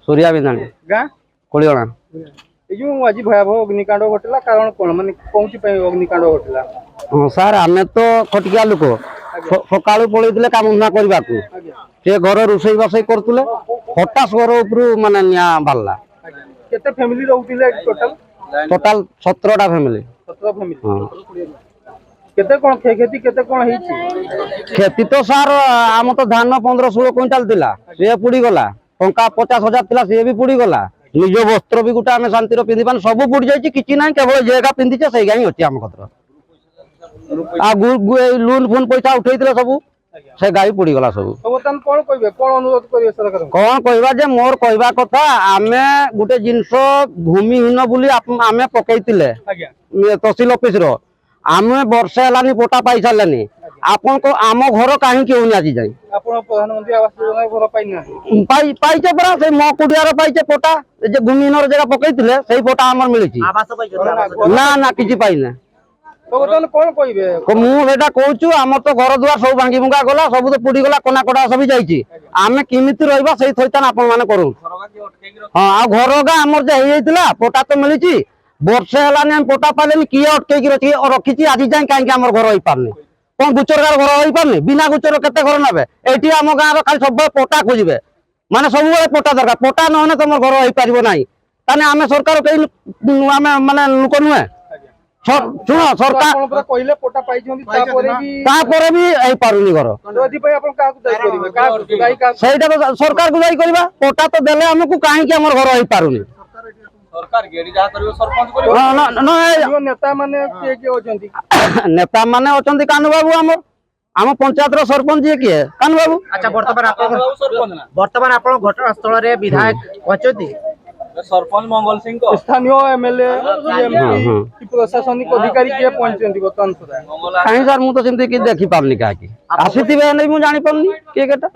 सूर्या बिंदाणी गाँ कोड़ीगणा जो आज भयावह अग्निकांड घटला कारण कौन माने कौन अग्निकांड घटला? हाँ सार आम तो खटिया लोक सका पलैते काम धंदा करने से घर रोषे बसई करुले हठात घर उपरू माने निया बाहरला। केते फैमिली रहउतिले टोटल? टोटाल 17टा फैमिली। 17 फैमिली। केते कोन खेती केते कोन हिची? खेती तो सार आम तो धान 15-16 क्विंटाल थिला से पुड़ी गला टंका 50,000 थिला से भी पुड़ी गला निज वस्त्र भी गोटे आम शांति पिंधि पान सब बुड़ी जाइए किसी ना केवल जेगा पिंधिचे से ही अच्छी आम कतर लोन फोन पैसा उठे सब से गाई पुड़ी गला सब कौन कहवा जे मोर कहवा कथा आमे गोटे जिनस भूमिहीन बोली आमे पकईतिले तहसील ऑफिस रो आमे वर्षे हलानी पोटा पाई सारलानी आपन को आम घर कहीं क्यों नहीं आज जाए प्रधानमंत्री आवास योजना घर पाई पाइचे परा से मो कुडियार पाइचे पोटा जे भूमिहीन जगह पकईतिले सही पोटा हमर मिलिछि ना ना किछि पाइना कौन कहबे मु सेटा कहूछु हमर तो घर दुआर सब भांगी भुंगा गला सब तो पुड़ी गला कोना कोडा सब जाइछि आमे किमिति रहबा सही थैतान आपन माने करू हां आ घरगा हमर जे हेइतिला पोटा तो मिलिछि वर्षे हलानी हम पोटा पालेनी किए अटके रखी आज जाए कहीं आम घर हो पारनी कौन गुचरगार घर हो पारनी बिना गुचर केते घर ने ये आम गाँव खाली सब पोटा खोजे माने सब पोटा दरकार पोटा नहने तुम घर हो पार ना ताने आम सरकार कहीं आम माने लोक नुहे शुण सरकार भी पारुनी घर सरकार को दायी करवा पोटा तो देले आमको कहीं घर हो पारुनी सरकार गेडी जा करियो सरपंच नेता माने अछंती कानू बाबू आम पंचायत रो सरपंच जी किए कानू बाबू। अच्छा वर्तमान आपण घटनास्थल रे विधायक पहुंचती सरपंच मंगल सिंह को स्थानीय एमएलए एमपी प्रशासनिक अधिकारी के पहुंचंती वर्तमान सुधा काहे सर मु तो सिमती कि देखि पारनी काकी आसीथिबे नै मु जानि पारनी के केटा।